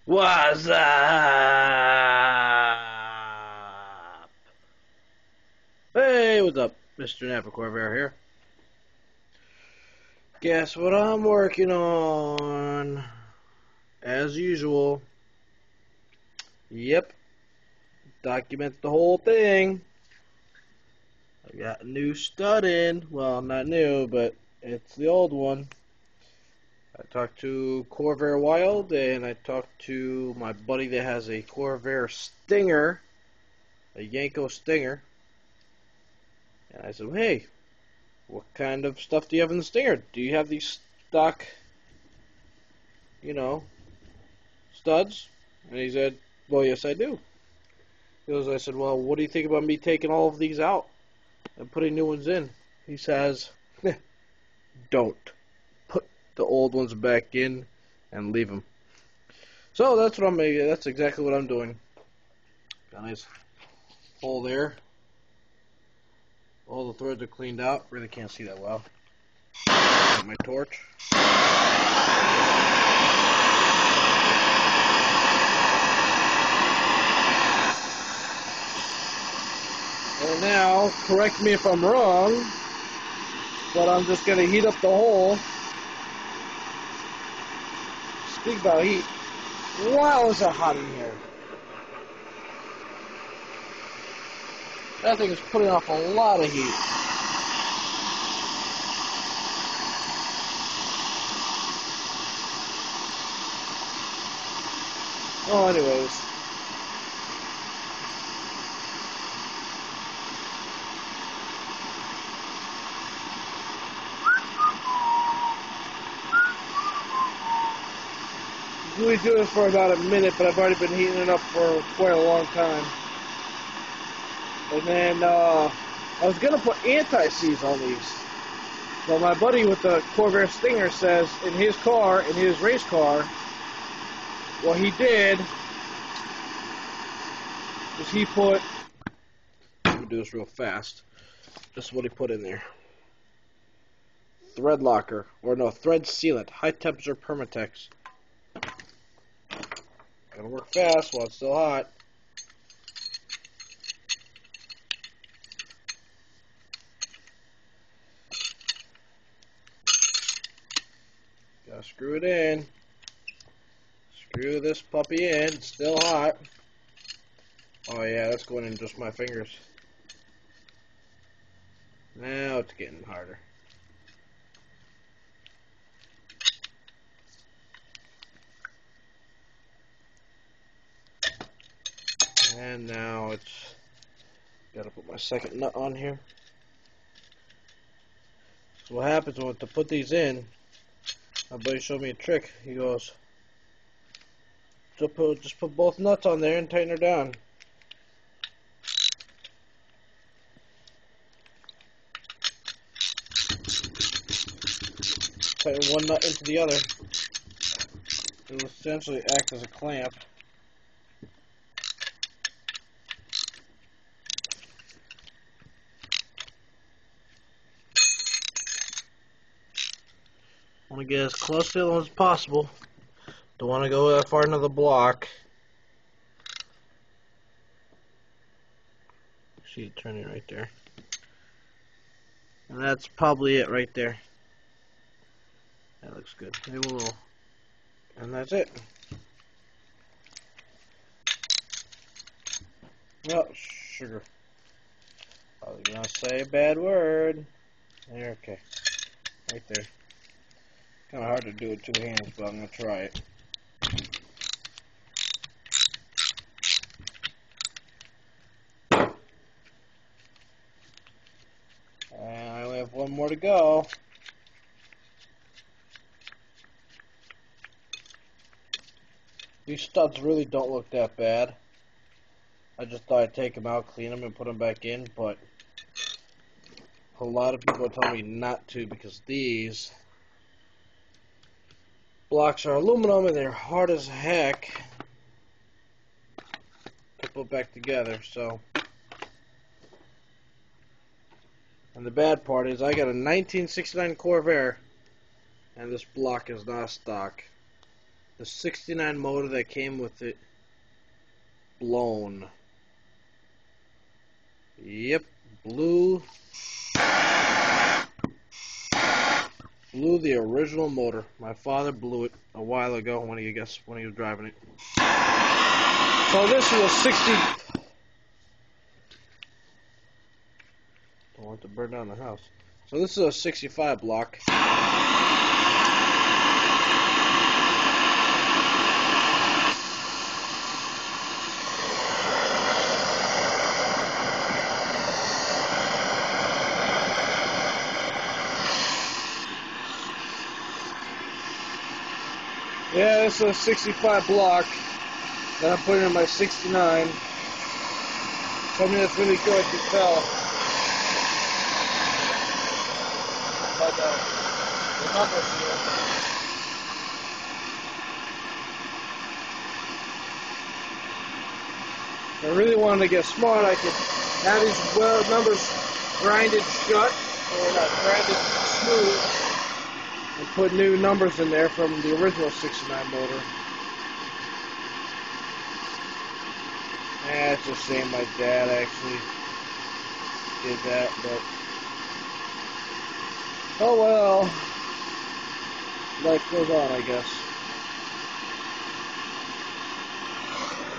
What's up? Hey, what's up? Mr. Napa Corvair here. Guess what I'm working on? As usual. Yep. Document the whole thing. I got a new stud in. Well, not new, but it's the old one. I talked to Corvair Wild, and I talked to my buddy that has a Corvair Stinger, a Yanko Stinger. And I said, hey, what kind of stuff do you have in the Stinger? Do you have these stock, studs? And he said, well, yes, I do. I said, well, what do you think about me taking all of these out and putting new ones in? He says, don't. Put the old ones back in and leave them. So that's exactly what I'm doing. Got a nice hole there. All the threads are cleaned out. Really can't see that well. Got my torch. And now, correct me if I'm wrong, but I'm just going to heat up the hole. Speak about heat. Wow, is it hot in here. That thing is putting off a lot of heat. Well, anyways. We do this for about a minute, but I've already been heating it up for quite a long time. And then I was going to put anti-seize on these. But my buddy with the Corvair Stinger says in his car, in his race car, what he did is he put, let me do this real fast, this is what he put in there. Thread locker, or no, thread sealant, high temperature Permatex. Gotta work fast while it's still hot. Gotta screw it in. Screw this puppy in, it's still hot. Oh yeah, that's going in just my fingers. Now it's getting harder. And now it's gotta put my second nut on here. So what happens when to put these in, my buddy showed me a trick. He goes, just put both nuts on there and tighten her down. Tighten one nut into the other. It will essentially act as a clamp. I want to get as close to them as possible. Don't want to go that far into the block. See it turning right there. And that's probably it right there. That looks good. Maybe a little. And that's it. Oh, sugar. I was gonna say a bad word. There, okay. Right there. Kinda hard to do with two hands, but I'm gonna try it. And I only have one more to go. These studs really don't look that bad. I just thought I'd take them out, clean them, and put them back in, but a lot of people are telling me not to because these blocks are aluminum and they're hard as heck to put back together, so. And the bad part is I got a 1969 Corvair and this block is not stock. the 69 motor that came with it blown. Yep, blew the original motor. My father blew it a while ago when he was driving it. So this is a 60. Don't want to burn down the house. So this is a 65 block. Yeah, this is a 65 block that I'm putting in my 69. Something that's really good to tell. But the numbers here. If I really wanted to get smart, I could have these numbers grinded shut, or not grinded smooth, and put new numbers in there from the original 69 motor. It's a shame my dad actually did that, but oh well. Life goes on, I guess.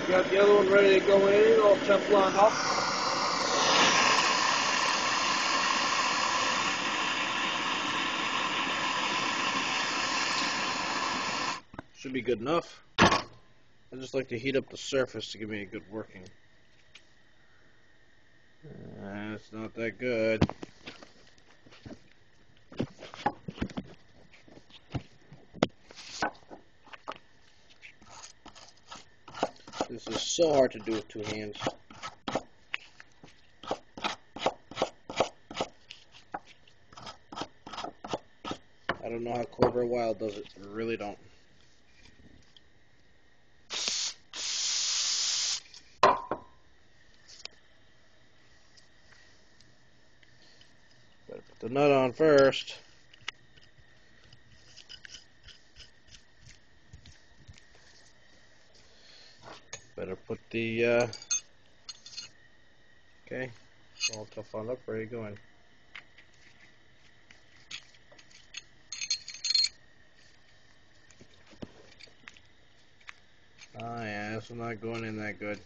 We got the other one ready to go in, all Teflon up. Should be good enough. I just like to heat up the surface to give me a good working. It's not that good. This is so hard to do with two hands. I don't know how Clover Wild does it. I really don't. Better put the nut on first. Better put the, okay, all Teflon up, ready to go in. Oh yeah, this is not going in that good.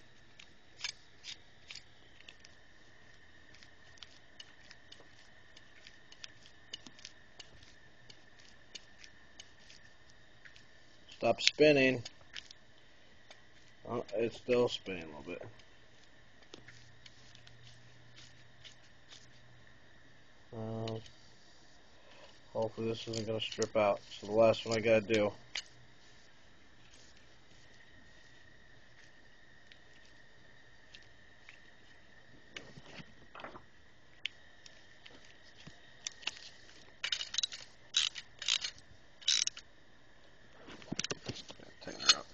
Stop spinning. Oh, it's still spinning a little bit. Hopefully this isn't going to strip out. So the last one I got to do. Tighten her up.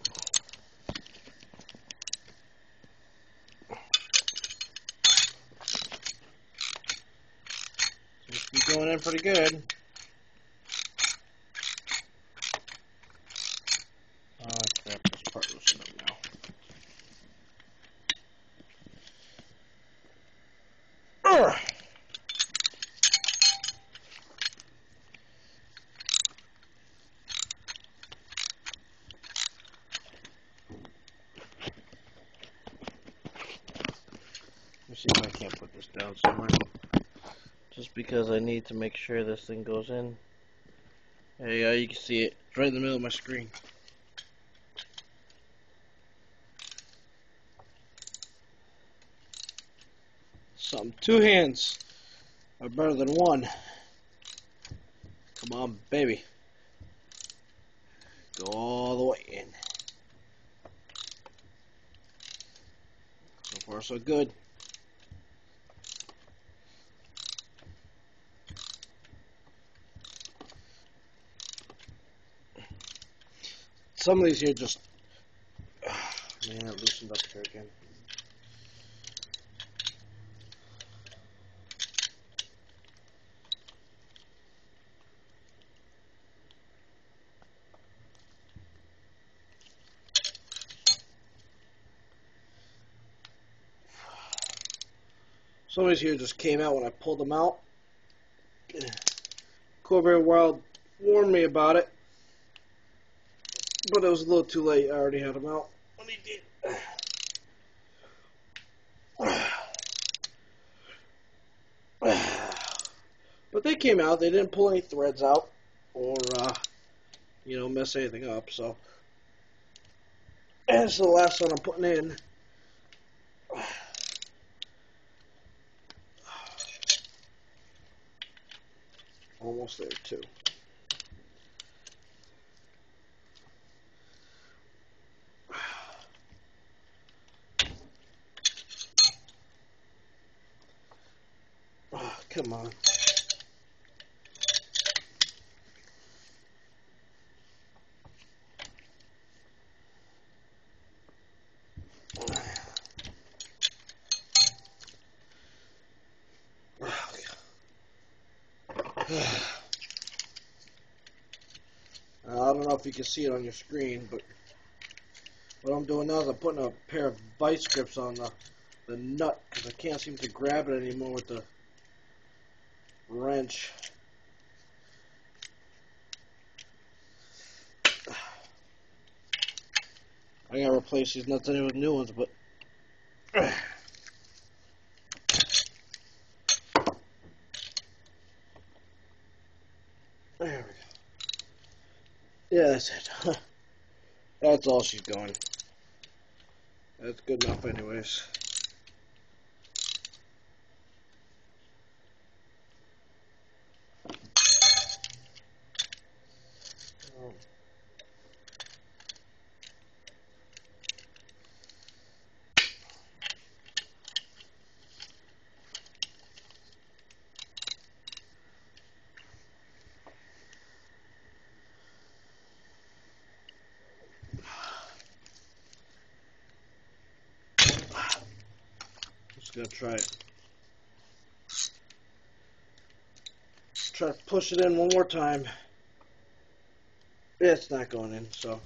Seems to be going in pretty good. Oh crap, this part loosened up now. Ugh. Let me see if I can't put this down somewhere. Just because I need to make sure this thing goes in. There you go, you can see it. It's right in the middle of my screen. Something. Two hands are better than one. Come on, baby. Go all the way in. So far, so good. Some of these here just, man, it loosened up here again. Some of these here just came out when I pulled them out. Corvair Wild warned me about it, but it was a little too late. I already had them out when he did. But they came out. They didn't pull any threads out or, mess anything up. So, and this is the last one I'm putting in. Almost there too. Oh, come on. I don't know if you can see it on your screen, but what I'm doing now is I'm putting a pair of vice grips on the nut because I can't seem to grab it anymore with the wrench. I gotta replace these nuts anyway with new ones, but there we go. Yeah, that's it. That's all she's going. That's good enough anyways. Just gonna try it. Try to push it in one more time. It's not going in, so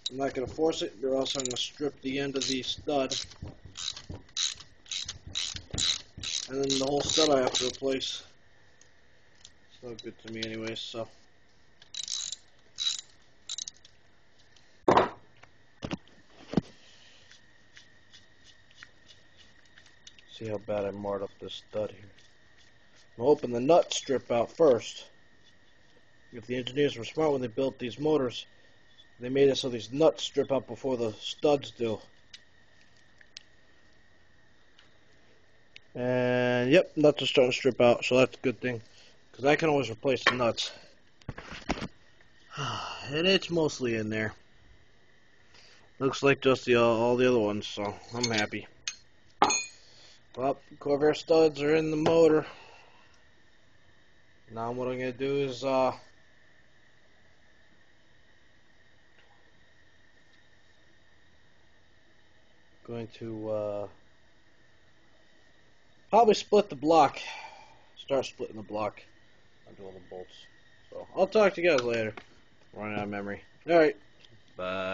I'm not gonna force it, or else I'm gonna strip the end of the stud. And then the whole stud I have to replace. It's no good to me anyways, so. See how bad I marred up this stud here. I'm hoping the nuts strip out first. If the engineers were smart when they built these motors, they made it so these nuts strip out before the studs do. And yep, nuts are starting to strip out, so that's a good thing, because I can always replace the nuts. And it's mostly in there. Looks like just all the other ones, so I'm happy. Well, Corvair studs are in the motor. Now what I'm going to do is going to probably split the block. Start splitting the block onto all the bolts. So I'll talk to you guys later. Running out of memory. Alright. Bye.